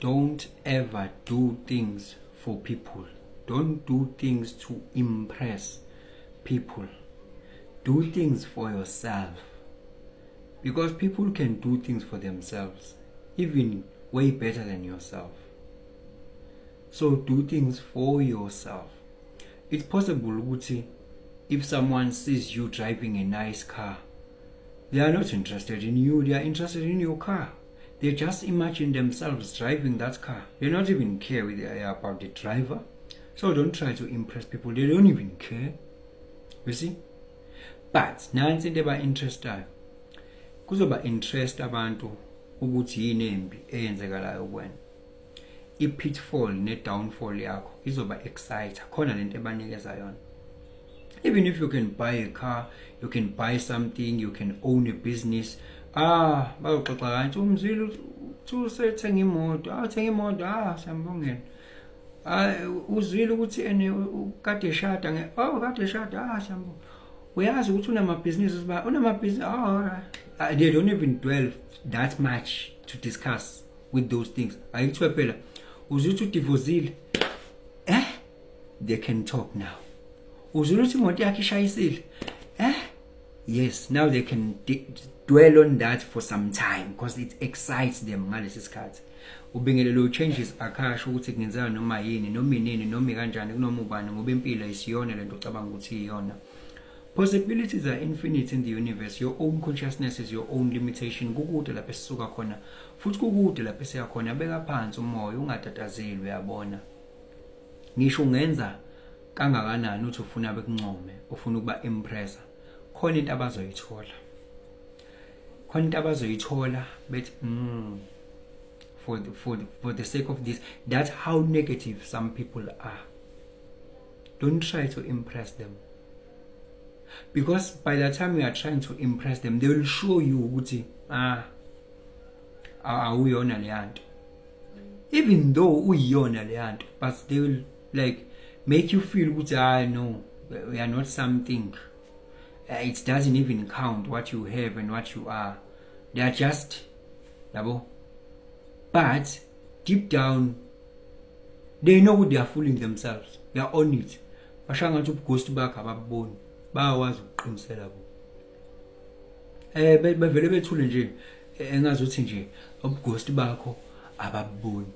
Don't ever do things for people. Don't do things to impress people. Do things for yourself. Because people can do things for themselves, even way better than yourself. So do things for yourself. It's possible, Uti, if someone sees you driving a nice car, they are not interested in you, they are interested in your car. They just imagine themselves driving that car. They not even care about the driver. So don't try to impress people, they don't even care. You see? But nansi into eba interestayo. Kuzoba interest abantu ukuthi yini embi eyenzekalayo kuwena. I-pitfall ne-downfall yakho izoba excite. Khona lento ebanikeza yona. Even if you can buy a car, you can buy something, you can own a business. Bayoxoxa kanti umzwile usethenga imoto. Uthenga imoto. Siyambongela. Uzwile ukuthi ukade eshada kade eshada. Siyambonga. Uyazi ukuthi unamabhizinisi unamabhizinisi. They don't even dwell that much to discuss with those things. Ayithiwe phela uzuthi udivozile. They can talk now. Uzwile ukuthi imoto yakhe ishayisile. Yes, now they can dwell on that for some time because it excites them ngalesi sikhathi. Ubingelelo changes akasho ukuthi kungenzeka noma yini noma inini noma kanjani kunoma ubani ngoba impilo isiyona lento ocabanga ukuthi iyona. Possibilities are infinite in the universe. Your own consciousness is your own limitation. Kukude lapho esisuka khona futhi kukude lapho esiya khona. Beka phansi umoya ungatatazeli uyabona. Ngisho ungenza kangakanani uthi ufuna bekuncome ufuna ukuba impressa. Khona into abazoyithola. Khona into abazoyithola but for the sake of this, that's how negative some people are. Don't try to impress them. Because by the time you are trying to impress them, they will show you ukuthi uyona leyanto. Even though uyona leyanto, but they will like make you feel ukuthi no, we are not something. It doesn't even count what you have and what you are. They are just yabo. But deep down, they know they are fooling themselves. They are on it. Bashanga to ghost back ababoni. Bawazi ukuqinisela ku. Bevele bethule nje engazuthi nje ubughost bakho ababoni.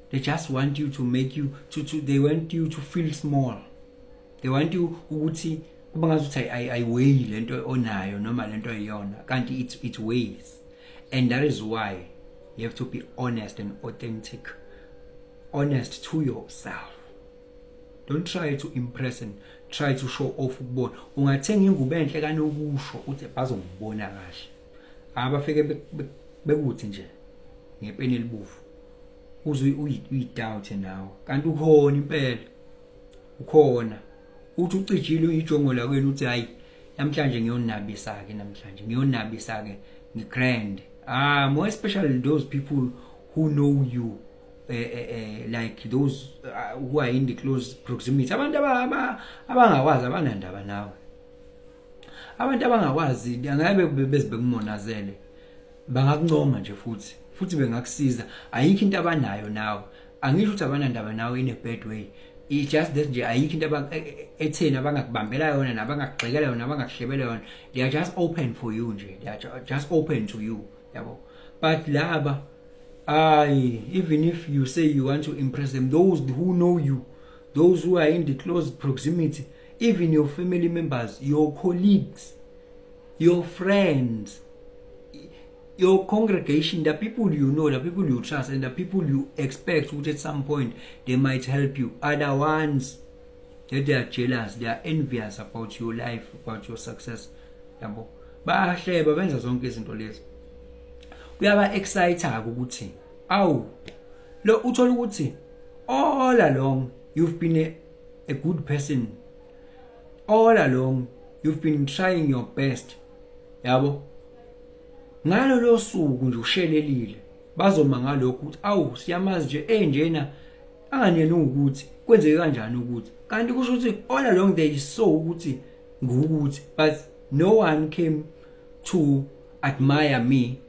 They just want you to make you they want you to feel small. They want you ukuthi kuba ngazuthi I weigh lento onayo noma lento ayiyona kanti it weighs. And that is why you have to be honest and authentic. Honest to yourself. Don't try to impress and try to show off ukubona. Ungathenga ingubo enhle kanokusho uthi bazongibona kahle. Abafike bekuthi nje ngepeni elibufu. Uze uyidoubt nawo. Kanti ukhona impela. Ukhona. Uthi ucijile uyijongo la kwenu uthi hayi namhlanje ngiyonabisa ke namhlanje ngiyonabisa ke ngigrand. More especially those people who know you. Like those who are in the close proximity. Abantu abangawazi abanandaba nawe. Abantu abangawazi angabe bezibekumonazele. Bangakuncoma nje futhi bengakusiza. Ayikho into abanayo nawe. Angisho ukuthi abanandaba nawe in a bad way. It's just that nje ayikho into ethena abangakubambela yona nabangakugxekela yona nabangakuhlebela yona. They are just open for you nje. They are just open to you, yabo. But laba even if you say you want to impress them, those who know you, those who are in the close proximity, even your family members, your colleagues, your friends, your congregation, the people you know, the people you trust, and the people you expect which at some point they might help you, are the ones that they are jealous, they are envious about your life, about your success. Yabo. Bayahleba benza zonke izinto lezi. Kuyaba exciter ukuthi lo uthola ukuthi all along you've been a good person. All along you've been trying your best. Yabo. Ngalo lo suku nje ushelelile. Bazoma ngalokho ukuthi siyamazi nje enjena anganeni ukuthi kwenzeke kanjani ukuthi. Kanti kusho ukuthi all along they saw ukuthi ngukuthi but no one came to admire me.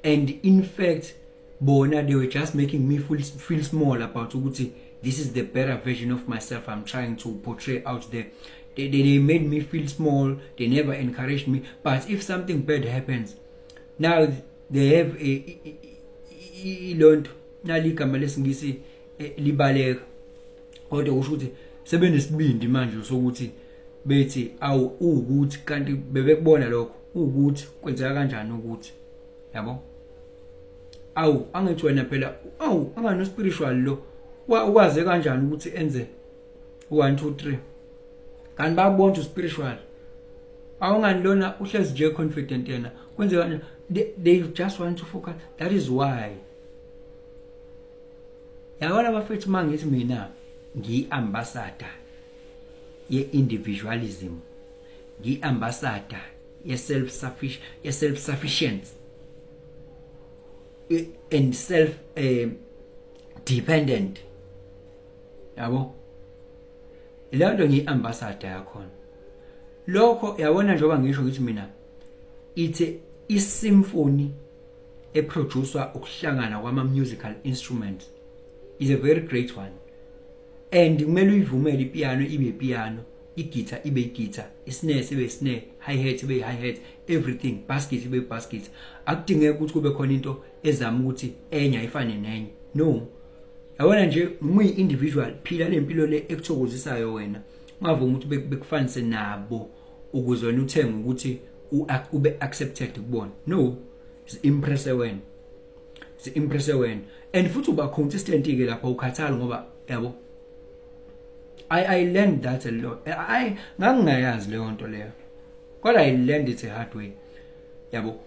And in fact, bona they were just making me feel small about ukuthi this is the better version of myself I'm trying to portray out there. They made me feel small. They never encouraged me. But if something bad happens, now they have a learned naligama lesingisi libaleka. Kodwa kusho ukuthi sebenesibindi manje sokuthi bethi awu ukuthi kanti bebekubona lokho ukuthi kwenzeka kanjani ukuthi yabo awu angithi wena phela awu angano spiritual lo ukwaze kanjani ukuthi enze 1 2 3 kanti babona spiritual awungani lona uhlezi nje confident yena kwenzeka they just want to focus. That is why yabona bafethu mangithi mina ngiambassador ye-individualism, ngi-ambassador ye-self-sufficiency and self-dependent. Yabo? Leyo nto ngiyi-ambassador yakhona. Lokho yabona njengoba ngisho ngithi mina ithi i-symphony eproducewa ukuhlangana kwama-musical instruments is a very great one. And kumele uyivumele ipiano ibe piano, igita ibe igita, isnare sibe snare, hi-hat ibe hi-hat, everything, basket ibe basket. Akudingeki ukuthi kube khona into ezama ukuthi enye ayifane nenye. No. Yabona nje umuyi-individual, phila le mpilo le ekuthokozisayo wena. Ungavumi ukuthi bekufanise nabo ukuze wena uthenge ukuthi ube accepted kubona. No. It's impress wena. It's impress wena. And futhi uba consistent ke lapha ukhathala ngoba yabo I learned that a lot. Ngangingayazi leyo nto leyo. Kodwa I learned it a hard way. Yabo.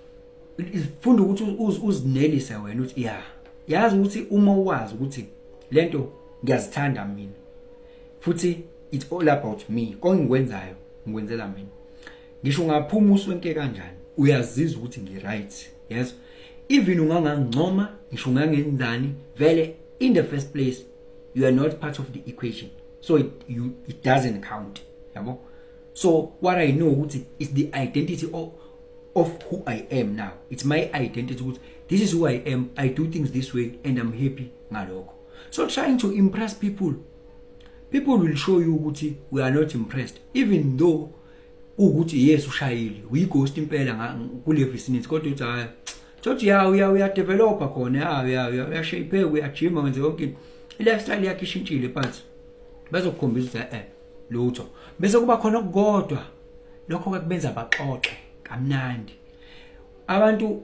Ifunda ukuthi uzinelise wena uthi yeah. Yazi ukuthi uma uwazi ukuthi lento ngiyazithanda mina. Futhi it's all about me. Konke ngikwenzayo ngikwenzela mina. Ngisho ngaphuma uswenke kanjani uyazizwa ukuthi ngi right. Yes. Even ungangangcoma, ngisho ngangenzani, vele in the first place you are not part of the equation. So it doesn't count. Yabo? So what I know is the identity of who I am now. It's my identity. This is who I am. I do things this way and I'm happy ngaloko. So trying to impress people will show you ukuthi we are not impressed. Even though ukuthi yes ushayile, we ghost impela kule vicinity kodwa uthi hayi George uya developer khona uya shape uya gym wenze yonke lifestyle yakhe ishintshile but bazokukhombisa lutho bese kuba khona okukodwa lokho kubenza baxoxe kamnandi abantu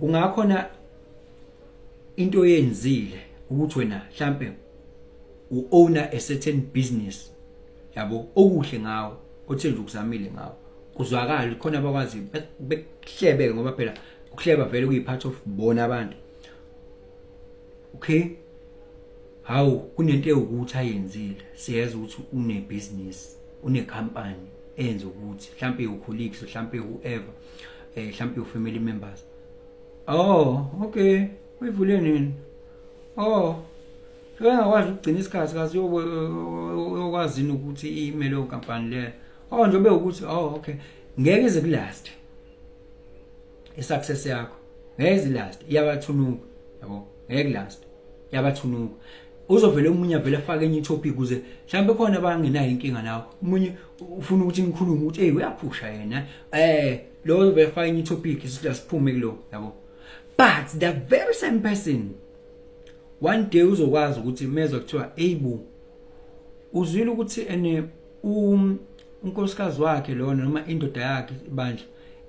kungakhona into yenzile ukuthi wena mhlambe owner a certain business yabo okuhle ngawo othenje ukuzamile ngawo kuzwakala khona abakwazi bekuhlebeke ngoba phela ukuhleba vele kuyipart of bona abantu. Okay, how kunento ukuthi ayenzile siyazi ukuthi une business une company enze ukuthi mhlambe ucolleagues mhlambe whoever mhlambe family members. Oh okay, uyivule nini? Oh ngiyakwazi ukugcina isikhathi kazi yokwazi ukuthi i-email yokampani le njobe ukuthi okay ngeke ize kulast i-success yakho ngeke last iyabathunuka yabo ngeke last iyabathunuka uzovela umunye avele afake enye topic ukuze mhlambe khona abangenayo inkinga nawe umunye ufuna ukuthi nikhulume ukuthi hey uyaphusha yena lo uzovela afake enye topic siphume kulo yabo but the very same person one day uzokwazi ukuthi mezwe kuthiwa able uzwile ukuthi unkosikazi wakhe lona noma indoda yakhe ibandla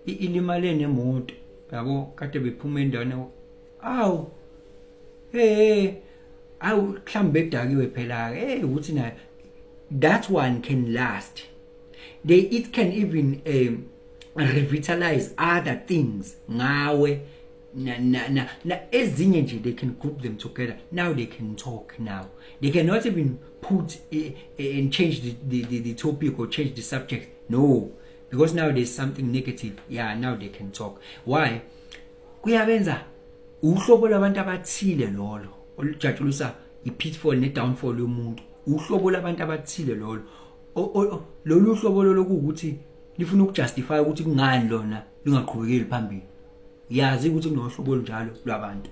ilimale nemoto yabo kade bephuma endaweni awu awu mhlambe edakiwe phela ukuthi nayo that one can last it can even revitalize other things ngawe na ezinye nje they can group them together. Now they can talk. Now they cannot even put and change the topic or change the subject. No, because now there's something negative. Yeah, now they can talk. Why? Kuyabenza uhlobo labantu abathile lolo olujatshulusa i-pitfall ne-downfall yomuntu. Uhlobo labantu abathile lolo lolu hlobo lolo ukuthi lifuna ukujustify ukuthi kungani lona lingaqhubekeli phambili. Yazi ukuthi kunohlobo njalo lwabantu.